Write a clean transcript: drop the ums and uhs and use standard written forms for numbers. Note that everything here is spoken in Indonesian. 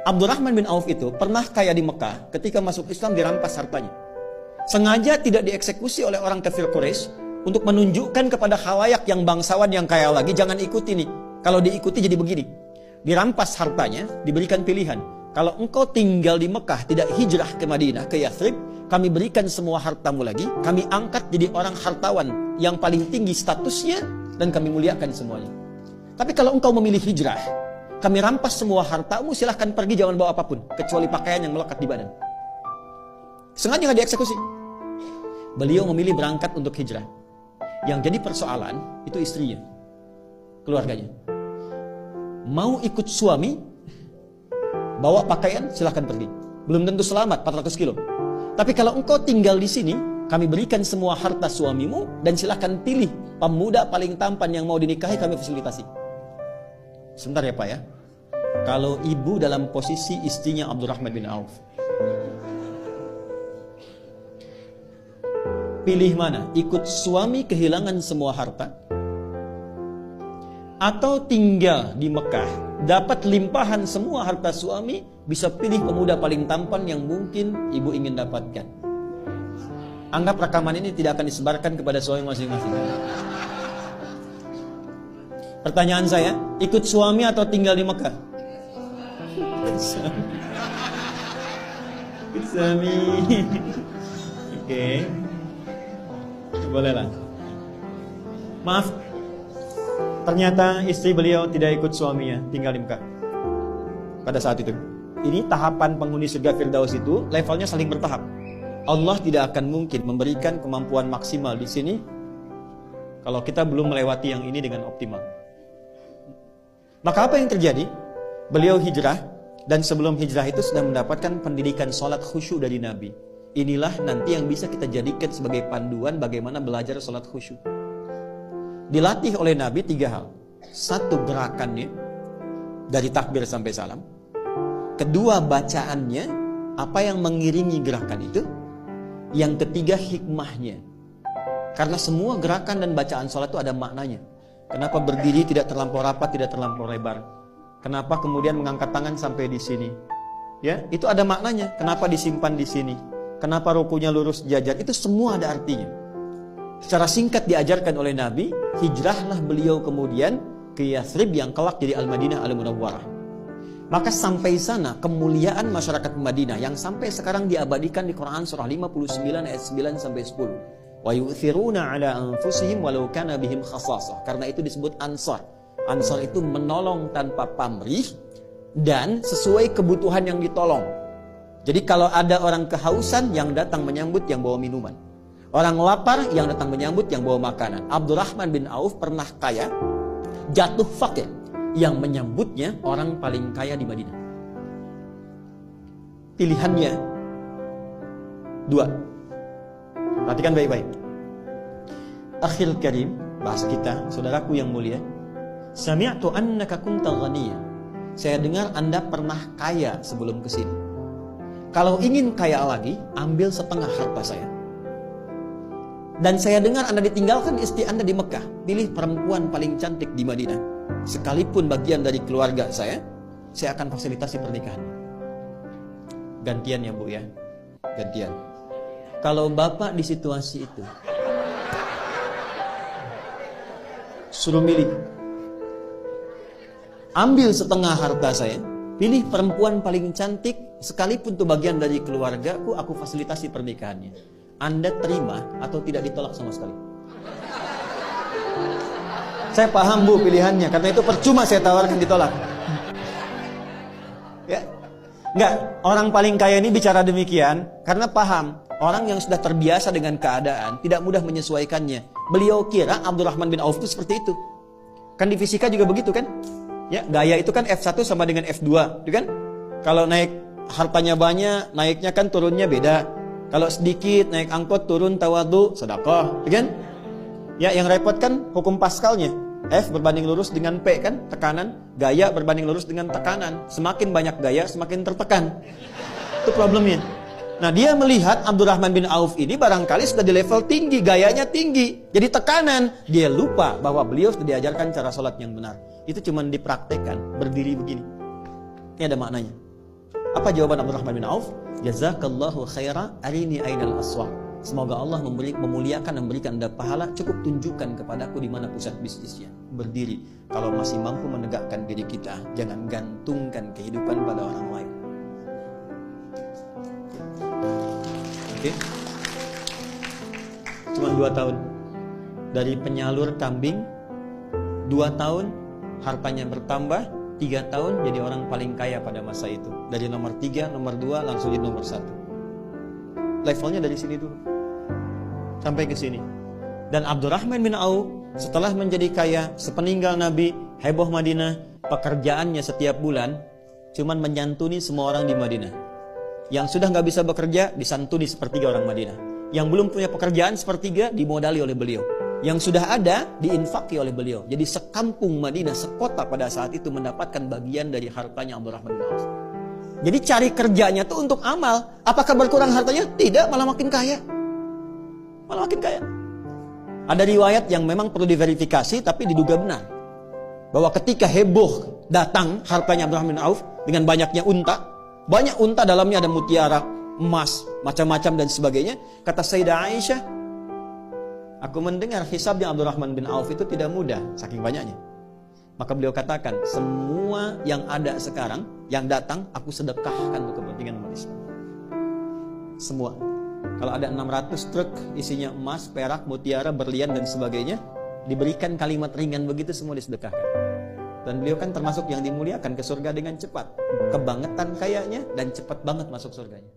Abdurrahman bin Auf itu pernah kaya di Mekah, ketika masuk Islam dirampas hartanya. Sengaja tidak dieksekusi oleh orang kafir Quraisy untuk menunjukkan kepada khalayak yang bangsawan yang kaya lagi, jangan ikuti nih. Kalau diikuti jadi begini. Dirampas hartanya, diberikan pilihan. Kalau engkau tinggal di Mekah, tidak hijrah ke Madinah, ke Yathrib, kami berikan semua hartamu lagi, kami angkat jadi orang hartawan yang paling tinggi statusnya, dan kami muliakan semuanya. Tapi kalau engkau memilih hijrah, kami rampas semua hartamu, silahkan pergi, jangan bawa apapun, kecuali pakaian yang melekat di badan. Sengaja nggak dieksekusi. Beliau memilih berangkat untuk hijrah. Yang jadi persoalan, itu istrinya, keluarganya. Mau ikut suami, bawa pakaian, silahkan pergi. Belum tentu selamat, 400 kilo. Tapi kalau engkau tinggal di sini, kami berikan semua harta suamimu, dan silahkan pilih pemuda paling tampan yang mau dinikahi, kami fasilitasi. Sebentar ya Pak ya. Kalau ibu dalam posisi istrinya Abdurrahman bin Auf, pilih mana? Ikut suami kehilangan semua harta, atau tinggal di Mekah, dapat limpahan semua harta suami, bisa pilih pemuda paling tampan yang mungkin ibu ingin dapatkan. Anggap rekaman ini tidak akan disebarkan kepada suami masing-masing. Pertanyaan saya, ikut suami atau tinggal di Mekah? Ikut suami. Oke. Bolehlah. Maaf, ternyata istri beliau tidak ikut suaminya, tinggal di Mekah pada saat itu. Ini tahapan penghuni surga Firdaus itu levelnya saling bertahap. Allah tidak akan mungkin memberikan kemampuan maksimal di sini kalau kita belum melewati yang ini dengan optimal. Maka apa yang terjadi? Beliau hijrah, dan sebelum hijrah itu sudah mendapatkan pendidikan sholat khusyuk dari Nabi. Inilah nanti yang bisa kita jadikan sebagai panduan bagaimana belajar sholat khusyuk. Dilatih oleh Nabi 3 hal. 1, gerakannya dari takbir sampai salam. 2, bacaannya, apa yang mengiringi gerakan itu. Yang 3, hikmahnya. Karena semua gerakan dan bacaan sholat itu ada maknanya. Kenapa berdiri tidak terlampau rapat, tidak terlampau lebar? Kenapa kemudian mengangkat tangan sampai di sini? Ya, itu ada maknanya. Kenapa disimpan di sini? Kenapa rukunya lurus jajar? Itu semua ada artinya. Secara singkat diajarkan oleh Nabi, hijrahlah beliau kemudian ke Yathrib yang kelak jadi Al-Madinah Al-Munawwarah. Maka sampai sana kemuliaan masyarakat Madinah yang sampai sekarang diabadikan di Quran surah 59 ayat 9 sampai 10. Wa yu'thiruna 'ala anfusihim walau kana bihim khassasah. Karena itu disebut Ansar. Ansar itu menolong tanpa pamrih dan sesuai kebutuhan yang ditolong. Jadi kalau ada orang kehausan, yang datang menyambut yang bawa minuman. Orang lapar, yang datang menyambut yang bawa makanan. Abdurrahman bin Auf pernah kaya, jatuh fakir, yang menyambutnya orang paling kaya di Madinah. Pilihannya 2. Perhatikan baik-baik. Akhil karim, bahasa kita, saudaraku yang mulia. Sami'tu annaka kunta ghaniya. Saya dengar Anda pernah kaya sebelum kesini. Kalau ingin kaya lagi, ambil setengah harta saya. Dan saya dengar Anda ditinggalkan istri Anda di Mekah. Pilih perempuan paling cantik di Madinah. Sekalipun bagian dari keluarga saya akan fasilitasi pernikahan. Gantian ya Bu ya. Gantian. Kalau Bapak di situasi itu, suruh milih. Ambil setengah harta saya, pilih perempuan paling cantik, sekalipun itu bagian dari keluargaku, aku fasilitasi pernikahannya. Anda terima atau tidak ditolak sama sekali? Saya paham Bu pilihannya, karena itu percuma saya tawarkan ditolak. Ya, enggak, orang paling kaya ini bicara demikian karena paham orang yang sudah terbiasa dengan keadaan tidak mudah menyesuaikannya. Beliau kira Abdurrahman bin Auf itu seperti itu. Kan di fisika juga begitu kan? Ya, gaya itu kan F1 sama dengan F2, gitu kan? Kalau naik hartanya banyak, naiknya kan turunnya beda. Kalau sedikit naik angkot turun tawadu, sedekah, gitu kan? Ya, yang repot kan hukum Pascalnya. F berbanding lurus dengan P kan, tekanan. Gaya berbanding lurus dengan tekanan. Semakin banyak gaya, semakin tertekan. Itu problemnya. Nah, dia melihat Abdurrahman bin Auf ini barangkali sudah di level tinggi, gayanya tinggi. Jadi tekanan. Dia lupa bahwa beliau sudah diajarkan cara sholat yang benar. Itu cuma dipraktekkan, berdiri begini. Ini ada maknanya. Apa jawaban Abdurrahman bin Auf? Jazakallahu khaira arini ainal aswaq. Semoga Allah memuliakan dan memberikan Anda pahala. Cukup tunjukkan kepadaku di mana pusat bisnisnya. Berdiri. Kalau masih mampu menegakkan diri kita, jangan gantungkan kehidupan pada orang lain. Oke? Cuma 2 tahun. Dari penyalur kambing, 2 tahun hartanya bertambah, 3 tahun jadi orang paling kaya pada masa itu. Dari nomor 3, nomor 2 langsung jadi nomor 1. Levelnya dari sini dulu sampai ke sini. Dan Abdurrahman bin Auf setelah menjadi kaya, sepeninggal Nabi, heboh Madinah, pekerjaannya setiap bulan cuman menyantuni semua orang di Madinah. Yang sudah nggak bisa bekerja disantuni sepertiga orang Madinah. Yang belum punya pekerjaan sepertiga dimodali oleh beliau. Yang sudah ada diinfaki oleh beliau. Jadi sekampung Madinah, sekota pada saat itu mendapatkan bagian dari hartanya Abdurrahman bin Auf. Jadi cari kerjanya tuh untuk amal. Apakah berkurang hartanya? Tidak, malah makin kaya. Malah makin kaya. Ada riwayat yang memang perlu diverifikasi tapi diduga benar. Bahwa ketika heboh datang hartanya Abdurrahman bin Auf dengan banyaknya unta. Banyak unta dalamnya ada mutiara, emas, macam-macam dan sebagainya. Kata Sayyidah Aisyah, aku mendengar hisabnya Abdurrahman bin Auf itu tidak mudah, saking banyaknya. Maka beliau katakan, semua yang ada sekarang, yang datang, aku sedekahkan untuk kepentingan umat Islam. Semua. Kalau ada 600 truk isinya emas, perak, mutiara, berlian dan sebagainya, diberikan kalimat ringan begitu semua disedekahkan. Dan beliau kan termasuk yang dimuliakan ke surga dengan cepat. Kebangetan kayanya dan cepat banget masuk surganya.